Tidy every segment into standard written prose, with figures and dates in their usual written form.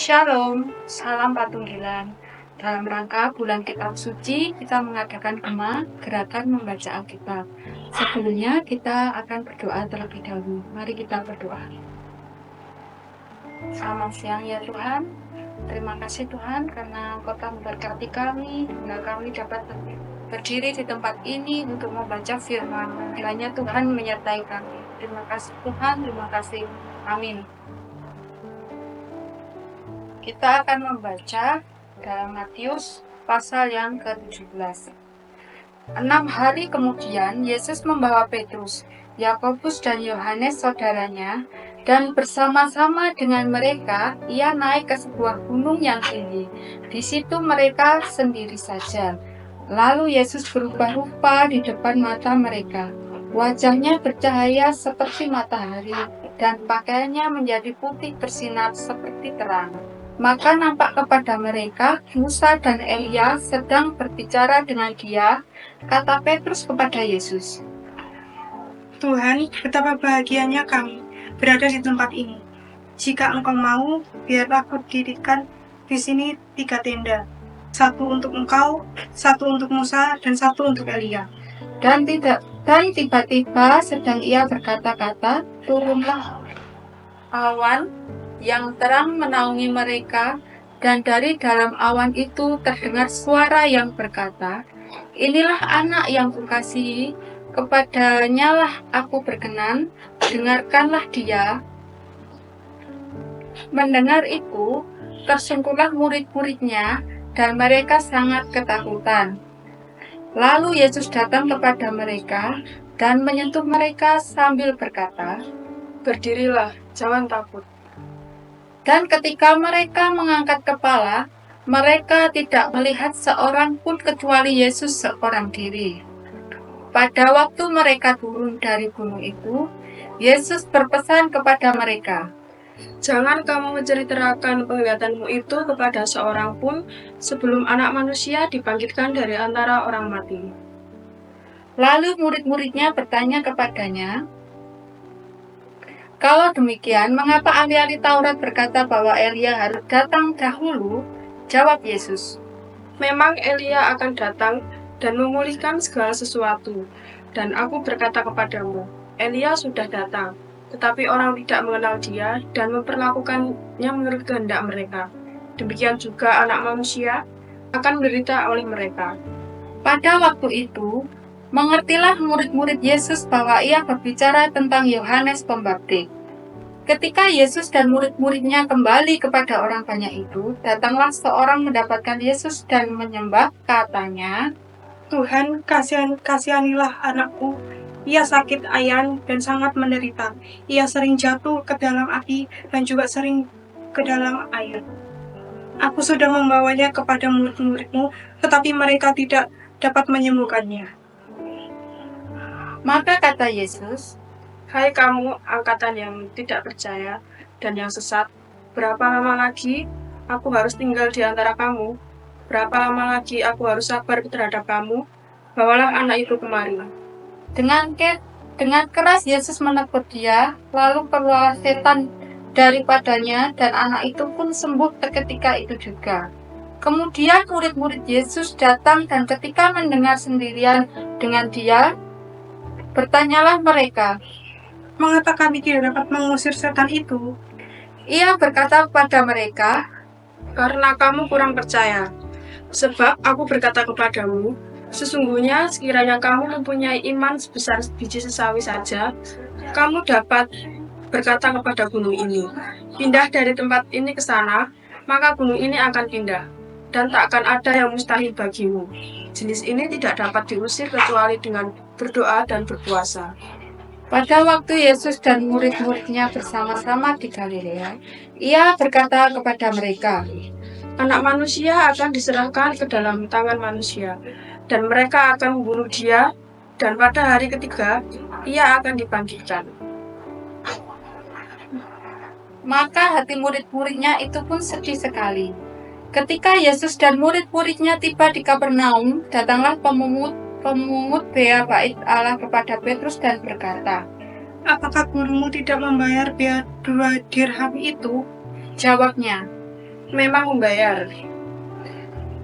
Shalom, salam Patunggilan. Dalam rangka bulan kitab suci, kita mengadakan gerakan membaca Alkitab. Sebelumnya kita akan berdoa terlebih dahulu. Mari kita berdoa. Selamat siang ya Tuhan. Terima kasih Tuhan karena Engkau telah memberkati kami, hingga kami dapat berdiri di tempat ini untuk membaca firman. Kiranya Tuhan menyertai kami. Terima kasih Tuhan, terima kasih. Amin. Kita akan membaca dalam Matius pasal yang ke-17. 6 hari kemudian, Yesus membawa Petrus, Yakobus dan Yohanes saudaranya, dan bersama-sama dengan mereka, ia naik ke sebuah gunung yang tinggi. Di situ mereka sendiri saja. Lalu Yesus berubah rupa di depan mata mereka. Wajahnya bercahaya seperti matahari, dan pakaiannya menjadi putih bersinar seperti terang. Maka nampak kepada mereka Musa dan Elia sedang berbicara dengan dia. Kata Petrus kepada Yesus, Tuhan, betapa bahagianya kami berada di tempat ini. Jika Engkau mau, biarlah aku dirikan di sini 3 tenda. 1 untuk Engkau, 1 untuk Musa, dan 1 untuk Elia. Dan tiba-tiba sedang ia berkata-kata, turunlah awan yang terang menaungi mereka, dan dari dalam awan itu terdengar suara yang berkata, inilah anak yang kukasihi, kepadanya lah aku berkenan, dengarkanlah dia. Mendengar itu, tersungkurlah murid-muridnya, dan mereka sangat ketakutan. Lalu Yesus datang kepada mereka dan menyentuh mereka sambil berkata, Berdirilah, jangan takut. Dan ketika mereka mengangkat kepala, mereka tidak melihat seorang pun kecuali Yesus seorang diri. Pada waktu mereka turun dari gunung itu, Yesus berpesan kepada mereka, Jangan kamu menceritakan penglihatanmu itu kepada seorang pun sebelum Anak Manusia dibangkitkan dari antara orang mati. Lalu murid-muridnya bertanya kepadanya, kalau demikian, mengapa ahli-ahli Taurat berkata bahwa Elia harus datang dahulu? Jawab Yesus, Memang Elia akan datang dan memulihkan segala sesuatu. Dan aku berkata kepadamu, Elia sudah datang, tetapi orang tidak mengenal dia dan memperlakukannya menurut kehendak mereka. Demikian juga Anak Manusia akan menderita oleh mereka. pada waktu itu, mengertilah murid-murid Yesus bahwa ia berbicara tentang Yohanes Pembaptis. Ketika Yesus dan murid-muridnya kembali kepada orang banyak itu, datanglah seorang mendapatkan Yesus dan menyembah, katanya, Tuhan, kasihanilah anakku. Ia sakit ayan dan sangat menderita. Ia sering jatuh ke dalam api dan juga sering ke dalam air. Aku sudah membawanya kepada murid-muridmu, tetapi mereka tidak dapat menyembuhkannya. Maka kata Yesus, Hai kamu, angkatan yang tidak percaya dan yang sesat, berapa lama lagi aku harus tinggal di antara kamu? Berapa lama lagi aku harus sabar terhadap kamu? Bawalah anak itu kemari. dengan keras Yesus menegur dia, lalu keluar setan daripadanya, dan anak itu pun sembuh seketika itu juga. Kemudian murid-murid Yesus datang, dan ketika mendengar sendirian dengan dia, bertanyalah mereka, Mengapa kami tidak dapat mengusir setan itu? Ia berkata kepada mereka, Karena kamu kurang percaya. Sebab aku berkata kepadamu, sesungguhnya sekiranya kamu mempunyai iman sebesar biji sesawi saja, kamu dapat berkata kepada gunung ini, pindah dari tempat ini ke sana, maka gunung ini akan pindah, dan tak akan ada yang mustahil bagimu. Jenis ini tidak dapat diusir kecuali dengan berdoa dan berpuasa. pada waktu Yesus dan murid-muridnya bersama-sama di Galilea, ia berkata kepada mereka, Anak manusia akan diserahkan ke dalam tangan manusia, dan mereka akan membunuh dia, dan pada hari ketiga, ia akan dibangkitkan. Maka hati murid-muridnya itu pun sedih sekali. Ketika Yesus dan murid-muridnya tiba di Kapernaum, datanglah pemungut bea bait Allah kepada Petrus dan berkata, Apakah gurumu tidak membayar biaya 2 dirham itu? Jawabnya, memang membayar.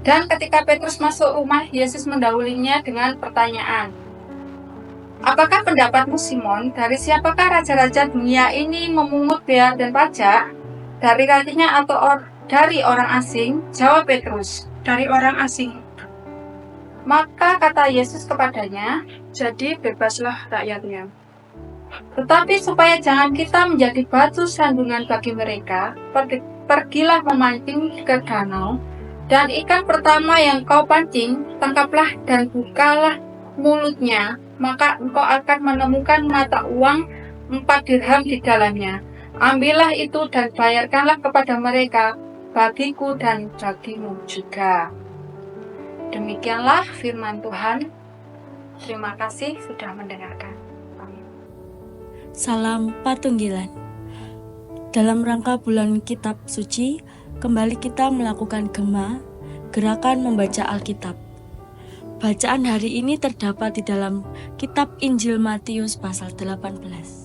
Dan ketika Petrus masuk rumah, Yesus mendahulunya dengan pertanyaan, "Apakah pendapatmu, Simon, dari siapakah raja-raja dunia ini memungut bea dan pajak? Dari rakyatnya atau dari orang asing?" Jawab Petrus, Dari orang asing. Maka kata Yesus kepadanya, Jadi bebaslah rakyatnya. "Tetapi supaya jangan kita menjadi batu sandungan bagi mereka, pergilah memancing ke danau, dan ikan pertama yang kau pancing, tangkaplah dan bukalah mulutnya, maka engkau akan menemukan mata uang 4 dirham di dalamnya. Ambillah itu dan bayarkanlah kepada mereka, bagiku dan bagimu juga." Demikianlah firman Tuhan. Terima kasih sudah mendengarkan. Amin. Salam Patunggilan. Dalam rangka bulan Kitab Suci, kembali kita melakukan Gema, gerakan membaca Alkitab. Bacaan hari ini terdapat di dalam Kitab Injil Matius pasal 18.